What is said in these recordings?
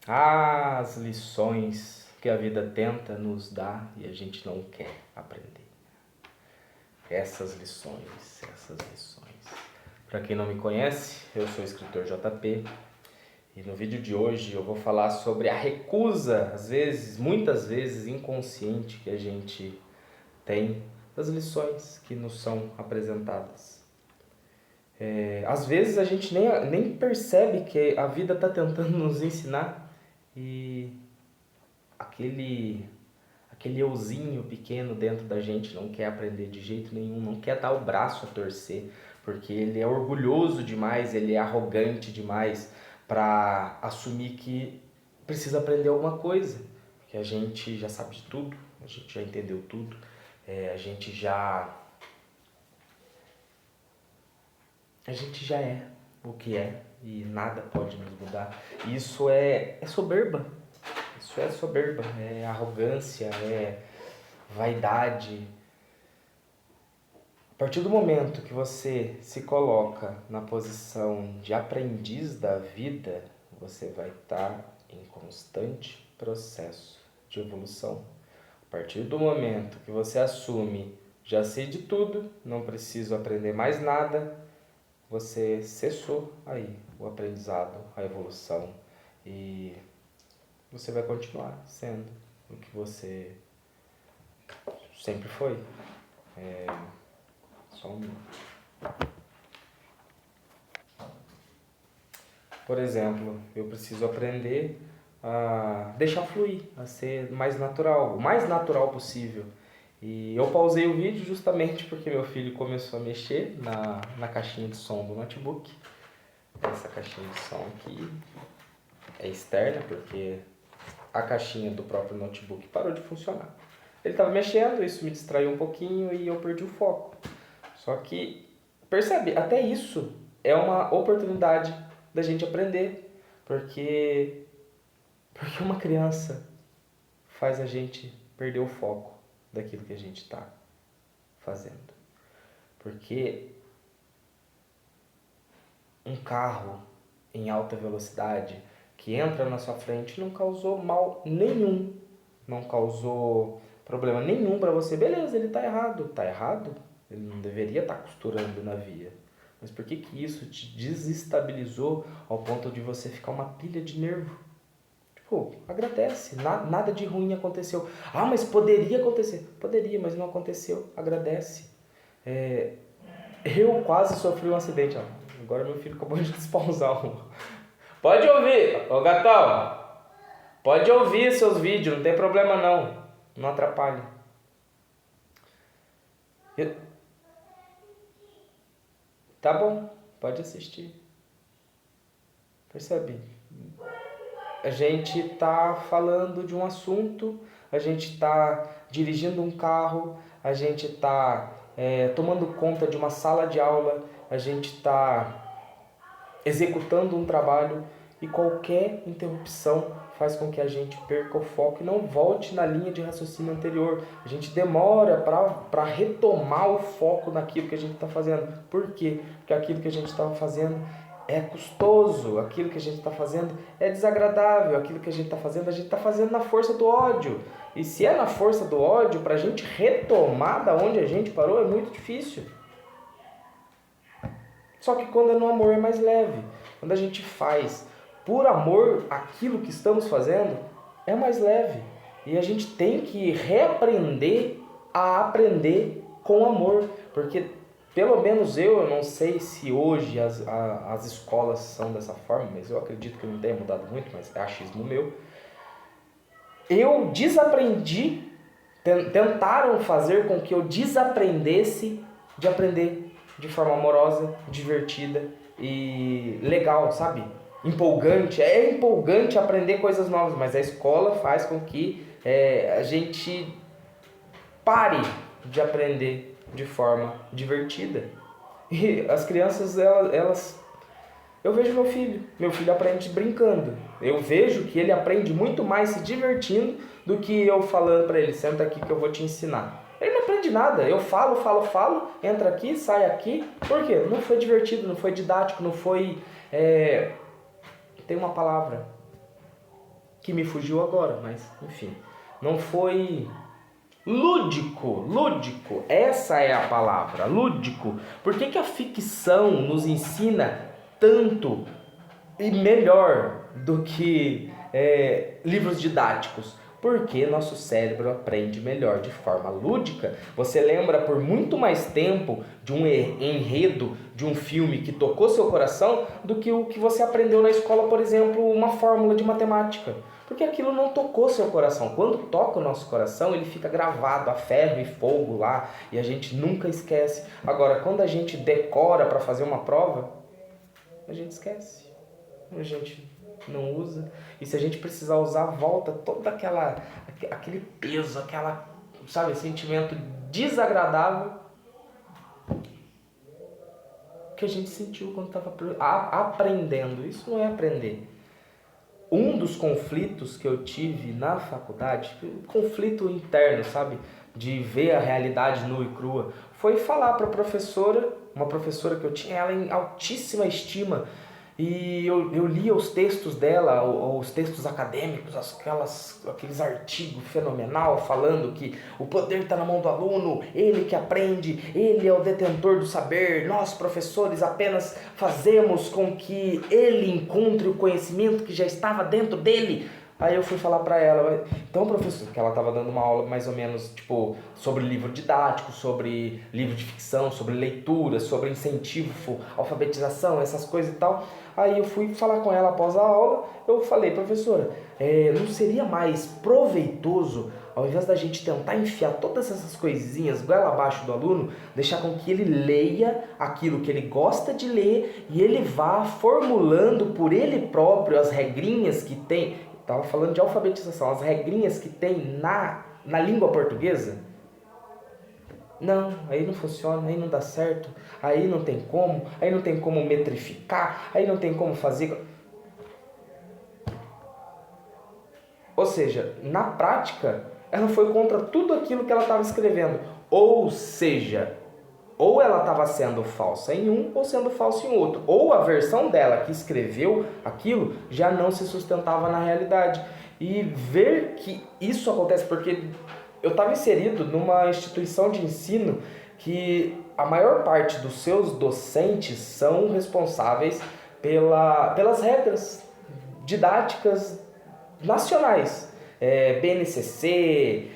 As lições que a vida tenta nos dar e a gente não quer aprender. Essas lições. Para quem não me conhece, eu sou o escritor JP e no vídeo de hoje eu vou falar sobre a recusa, às vezes, muitas vezes inconsciente, que a gente tem das lições que nos são apresentadas. Às vezes a gente nem percebe que a vida está tentando nos ensinar e aquele euzinho pequeno dentro da gente não quer aprender de jeito nenhum, não quer dar o braço a torcer, porque ele é orgulhoso demais, ele é arrogante demais para assumir que precisa aprender alguma coisa, que a gente já sabe de tudo, a gente já entendeu tudo, a gente já é o que é e nada pode nos mudar. Isso é soberba. Isso é soberba, é arrogância, é vaidade. A partir do momento que você se coloca na posição de aprendiz da vida, você vai estar em constante processo de evolução. A partir do momento que você assume, já sei de tudo, não preciso aprender mais nada, você cessou aí o aprendizado, a evolução, e você vai continuar sendo o que você sempre foi. Só um minuto. Por exemplo, eu preciso aprender a deixar fluir, a ser mais natural, o mais natural possível. E eu pausei o vídeo justamente porque meu filho começou a mexer na caixinha de som do notebook. Essa caixinha de som aqui é externa porque a caixinha do próprio notebook parou de funcionar. Ele estava mexendo, isso me distraiu um pouquinho e eu perdi o foco. Só que, percebe, até isso é uma oportunidade da gente aprender, porque uma criança faz a gente perder o foco daquilo que a gente está fazendo. Porque um carro em alta velocidade que entra na sua frente não causou mal nenhum, não causou problema nenhum para você. Beleza, ele está errado. Está errado? Ele não deveria estar costurando na via. Mas por que isso te desestabilizou ao ponto de você ficar uma pilha de nervo? Tipo, agradece. Nada de ruim aconteceu. Ah, mas poderia acontecer. Poderia, mas não aconteceu. Agradece. Eu quase sofri um acidente. Ó. Agora meu filho acabou de despausar. Pode ouvir, ô gatão. Pode ouvir seus vídeos, não tem problema não. Não atrapalha. Tá bom, pode assistir. Percebe? A gente tá falando de um assunto, a gente tá dirigindo um carro, a gente tá tomando conta de uma sala de aula, a gente tá executando um trabalho e qualquer interrupção faz com que a gente perca o foco e não volte na linha de raciocínio anterior. A gente demora para retomar o foco naquilo que a gente está fazendo. Por quê? Porque aquilo que a gente estava fazendo é custoso, aquilo que a gente está fazendo é desagradável, aquilo que a gente está fazendo na força do ódio. E se é na força do ódio, para a gente retomar da onde a gente parou é muito difícil. Só que quando é no amor é mais leve. Quando a gente faz por amor aquilo que estamos fazendo, é mais leve. E a gente tem que reaprender a aprender com amor. Porque, pelo menos eu não sei se hoje as escolas são dessa forma, mas eu acredito que não tenha mudado muito, mas é achismo meu. Eu desaprendi, tentaram fazer com que eu desaprendesse de aprender de forma amorosa, divertida e legal, sabe? Empolgante. É empolgante aprender coisas novas, mas a escola faz com que a gente pare de aprender de forma divertida. E as crianças, elas... Eu vejo meu filho aprende brincando. Eu vejo que ele aprende muito mais se divertindo do que eu falando para ele, senta aqui que eu vou te ensinar. Ele não aprende nada. Eu falo, entra aqui, sai aqui. Por quê? Não foi divertido, não foi didático, não foi... Tem uma palavra. que me fugiu agora, mas enfim, não foi lúdico, essa é a palavra, lúdico. Por que a ficção nos ensina tanto e melhor do que livros didáticos? Porque nosso cérebro aprende melhor de forma lúdica. Você lembra por muito mais tempo de um enredo de um filme que tocou seu coração do que o que você aprendeu na escola, por exemplo, uma fórmula de matemática. Porque aquilo não tocou seu coração. Quando toca o nosso coração, ele fica gravado a ferro e fogo lá e a gente nunca esquece. Agora, quando a gente decora para fazer uma prova, a gente esquece. A gente não usa. E se a gente precisar usar, volta todo aquele peso, sabe, sentimento desagradável que a gente sentiu quando estava aprendendo. Isso não é aprender. Um dos conflitos que eu tive na faculdade, conflito interno, sabe, de ver a realidade nua e crua, foi falar para a professora, uma professora que eu tinha ela em altíssima estima, e eu lia os textos dela, os textos acadêmicos, aqueles artigos fenomenal falando que o poder está na mão do aluno, ele que aprende, ele é o detentor do saber, nós professores apenas fazemos com que ele encontre o conhecimento que já estava dentro dele. Aí eu fui falar pra ela, então professor, que ela tava dando uma aula mais ou menos, tipo, sobre livro didático, sobre livro de ficção, sobre leitura, sobre incentivo, alfabetização, essas coisas e tal. Aí eu fui falar com ela após a aula, eu falei, professora, não seria mais proveitoso, ao invés da gente tentar enfiar todas essas coisinhas goela abaixo do aluno, deixar com que ele leia aquilo que ele gosta de ler e ele vá formulando por ele próprio as regrinhas que tem. Estava falando de alfabetização, as regrinhas que tem na língua portuguesa. Não, aí não funciona, aí não dá certo, aí não tem como metrificar, aí não tem como fazer. Ou seja, na prática, ela foi contra tudo aquilo que ela estava escrevendo. Ou seja, ou ela estava sendo falsa em um ou sendo falsa em outro. Ou a versão dela que escreveu aquilo já não se sustentava na realidade. E ver que isso acontece porque eu estava inserido numa instituição de ensino que a maior parte dos seus docentes são responsáveis pelas regras didáticas nacionais. BNCC,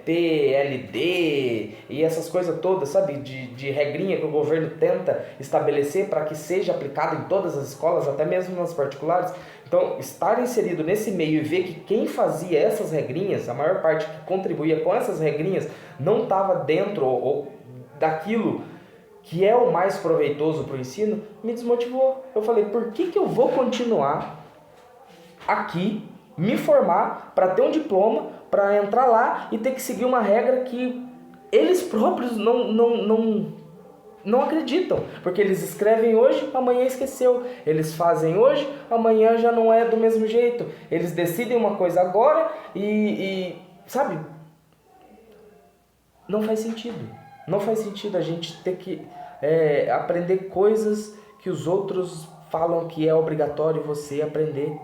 PLD e essas coisas todas, sabe, de regrinha que o governo tenta estabelecer para que seja aplicado em todas as escolas, até mesmo nas particulares. Então, estar inserido nesse meio e ver que quem fazia essas regrinhas, a maior parte que contribuía com essas regrinhas, não estava dentro ou daquilo que é o mais proveitoso para o ensino, me desmotivou. Eu falei, por que eu vou continuar aqui, me formar para ter um diploma, para entrar lá e ter que seguir uma regra que eles próprios não acreditam, porque eles escrevem hoje, amanhã esqueceu, eles fazem hoje, amanhã já não é do mesmo jeito, eles decidem uma coisa agora e sabe, não faz sentido a gente ter que aprender coisas que os outros falam que é obrigatório você aprender.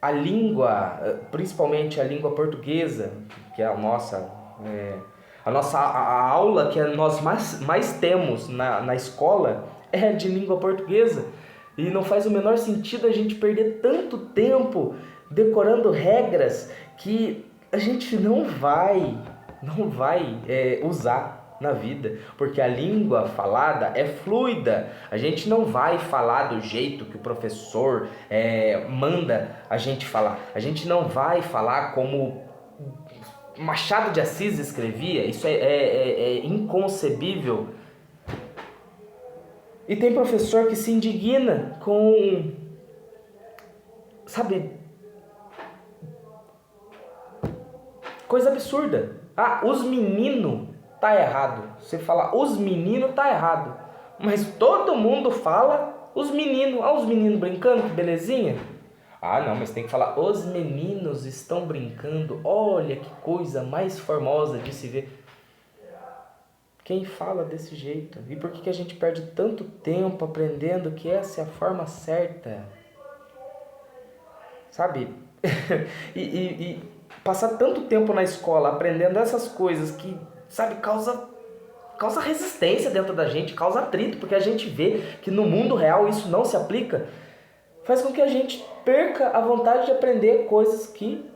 A língua, principalmente a língua portuguesa, que é a nossa aula que nós mais temos na escola é de língua portuguesa. E não faz o menor sentido a gente perder tanto tempo decorando regras que a gente não vai usar na vida, porque a língua falada é fluida. A gente não vai falar do jeito que o professor manda a gente falar. A gente não vai falar como Machado de Assis escrevia. Isso é inconcebível. E tem professor que se indigna com, sabe, coisa absurda. Os meninos tá errado. Você fala os meninos tá errado. Mas todo mundo fala os meninos. Os meninos brincando, que belezinha. Não, mas tem que falar os meninos estão brincando. Olha que coisa mais formosa de se ver. Quem fala desse jeito? E por que a gente perde tanto tempo aprendendo que essa é a forma certa? sabe? e passar tanto tempo na escola aprendendo essas coisas que, sabe, causa resistência dentro da gente, causa atrito, porque a gente vê que no mundo real isso não se aplica, faz com que a gente perca a vontade de aprender coisas que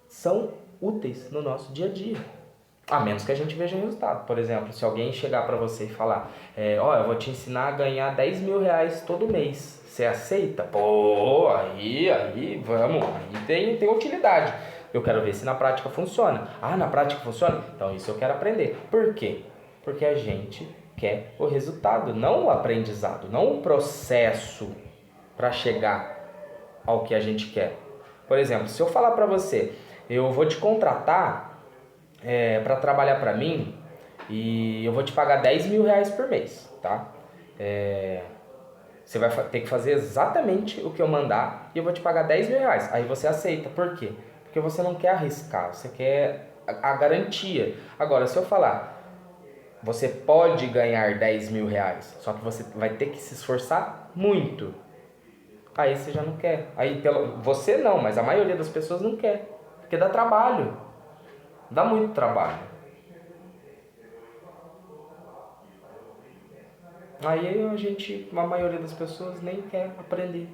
são úteis no nosso dia a dia. A menos que a gente veja resultado. Por exemplo, se alguém chegar para você e falar, eu vou te ensinar a ganhar 10 mil reais todo mês, você aceita? Pô, aí, vamos, aí tem utilidade. Eu quero ver se na prática funciona. Ah, na prática funciona? Então isso eu quero aprender. Por quê? Porque a gente quer o resultado, não o aprendizado, não o processo para chegar ao que a gente quer. Por exemplo, se eu falar para você, eu vou te contratar para trabalhar para mim e eu vou te pagar 10 mil reais por mês, tá? Você vai ter que fazer exatamente o que eu mandar e eu vou te pagar 10 mil reais. Aí você aceita. Por quê? Porque você não quer arriscar, você quer a garantia. Agora, se eu falar, você pode ganhar 10 mil reais, só que você vai ter que se esforçar muito. Aí você já não quer. Aí você não, mas a maioria das pessoas não quer. Porque dá trabalho. Dá muito trabalho. Aí a maioria das pessoas nem quer aprender.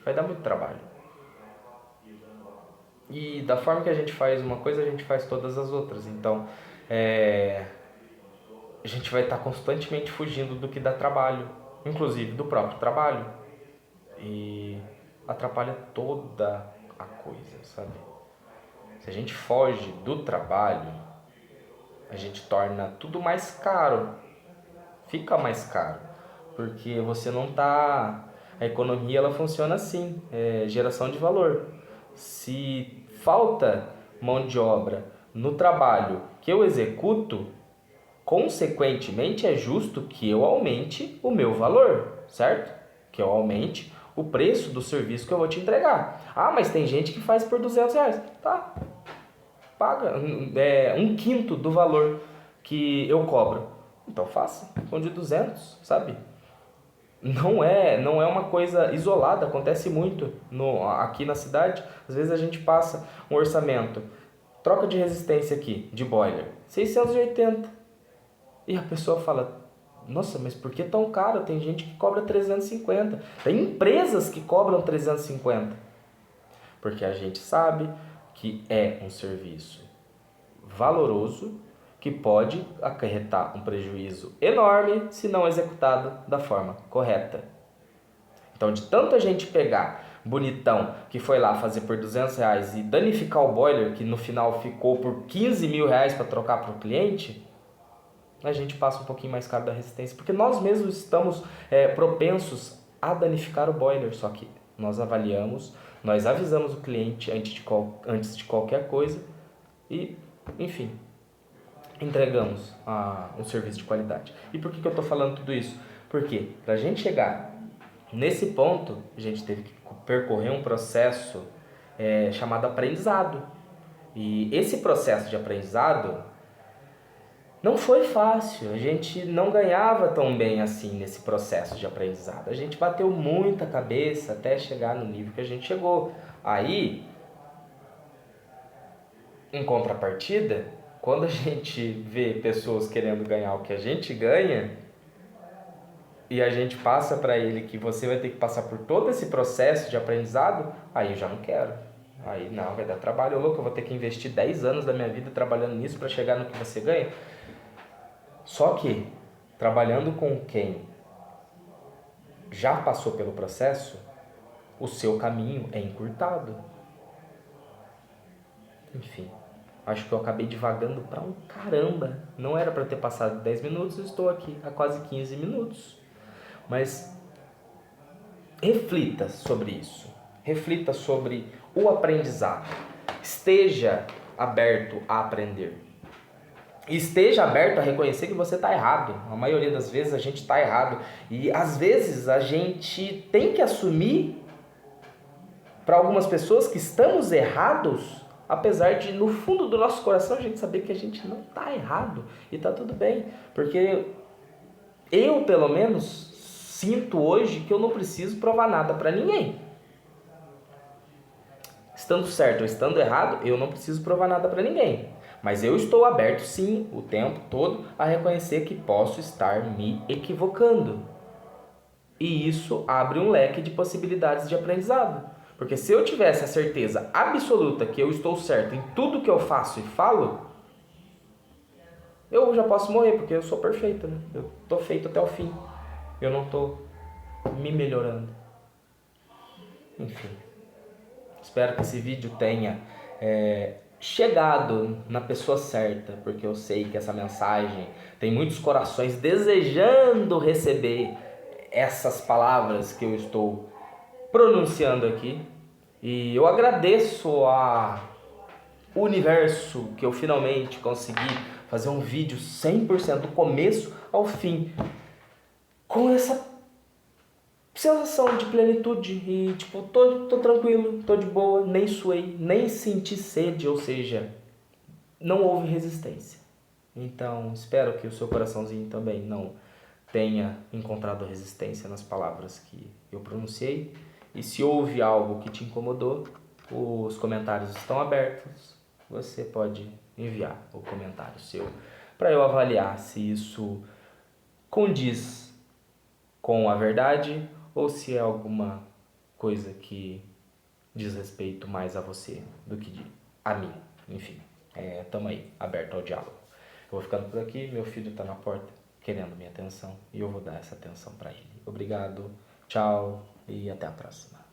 Vai dar muito trabalho. E da forma que a gente faz uma coisa, a gente faz todas as outras. Então, a gente vai estar constantemente fugindo do que dá trabalho. Inclusive do próprio trabalho. E atrapalha toda a coisa, sabe? Se a gente foge do trabalho, a gente torna tudo mais caro. Fica mais caro. Porque você não tá... A economia, ela funciona assim. Geração de valor. Se falta mão de obra no trabalho que eu executo, consequentemente é justo que eu aumente o meu valor, certo? Que eu aumente o preço do serviço que eu vou te entregar. Ah, mas tem gente que faz por 200 reais. Tá, paga um quinto do valor que eu cobro. Então faça, com de 200, sabe? Não é uma coisa isolada, acontece muito aqui na cidade. Às vezes a gente passa um orçamento, troca de resistência aqui, de boiler, 680. E a pessoa fala, nossa, mas por que tão caro? Tem gente que cobra 350. Tem empresas que cobram 350. Porque a gente sabe que é um serviço valoroso que pode acarretar um prejuízo enorme se não executado da forma correta. Então, de tanto a gente pegar bonitão que foi lá fazer por 200 reais e danificar o boiler, que no final ficou por 15 mil reais para trocar para o cliente, a gente passa um pouquinho mais caro da resistência, porque nós mesmos estamos propensos a danificar o boiler, só que nós avaliamos, nós avisamos o cliente antes de qualquer coisa e, enfim, entregamos um serviço de qualidade. E por que eu estou falando tudo isso? Porque para a gente chegar nesse ponto, a gente teve que percorrer um processo chamado aprendizado. E esse processo de aprendizado não foi fácil, a gente não ganhava tão bem assim nesse processo de aprendizado. A gente bateu muita cabeça até chegar no nível que a gente chegou. Aí, em contrapartida, quando a gente vê pessoas querendo ganhar o que a gente ganha e a gente passa para ele que você vai ter que passar por todo esse processo de aprendizado, aí eu já não quero. Aí não, vai dar trabalho, louco, eu vou ter que investir 10 anos da minha vida trabalhando nisso para chegar no que você ganha. Só que, trabalhando com quem já passou pelo processo, o seu caminho é encurtado. Enfim, acho que eu acabei divagando pra um caramba. Não era para ter passado 10 minutos, eu estou aqui há quase 15 minutos. Mas reflita sobre isso. Reflita sobre o aprendizado. Esteja aberto a aprender. E esteja aberto a reconhecer que você está errado. A maioria das vezes a gente está errado. E às vezes a gente tem que assumir para algumas pessoas que estamos errados, apesar de no fundo do nosso coração a gente saber que a gente não está errado. E está tudo bem. Porque eu, pelo menos, sinto hoje que eu não preciso provar nada para ninguém. estando certo ou estando errado, eu não preciso provar nada para ninguém. Mas eu estou aberto, sim, o tempo todo, a reconhecer que posso estar me equivocando. E isso abre um leque de possibilidades de aprendizado. Porque se eu tivesse a certeza absoluta que eu estou certo em tudo que eu faço e falo, eu já posso morrer, porque eu sou perfeito, né? Eu tô feito até o fim. Eu não tô me melhorando. Enfim. Espero que esse vídeo tenha chegado na pessoa certa, porque eu sei que essa mensagem tem muitos corações desejando receber essas palavras que eu estou pronunciando aqui. E eu agradeço ao universo que eu finalmente consegui fazer um vídeo 100% do começo ao fim, com essa sensação de plenitude e tipo, tô tranquilo, tô de boa, nem suei, nem senti sede, ou seja, não houve resistência. Então, espero que o seu coraçãozinho também não tenha encontrado resistência nas palavras que eu pronunciei. E se houve algo que te incomodou, os comentários estão abertos. Você pode enviar o comentário seu para eu avaliar se isso condiz com a verdade ou se é alguma coisa que diz respeito mais a você do que a mim. Enfim, tamo aí, aberto ao diálogo. Eu vou ficando por aqui, meu filho tá na porta querendo minha atenção e eu vou dar essa atenção para ele. Obrigado, tchau e até a próxima.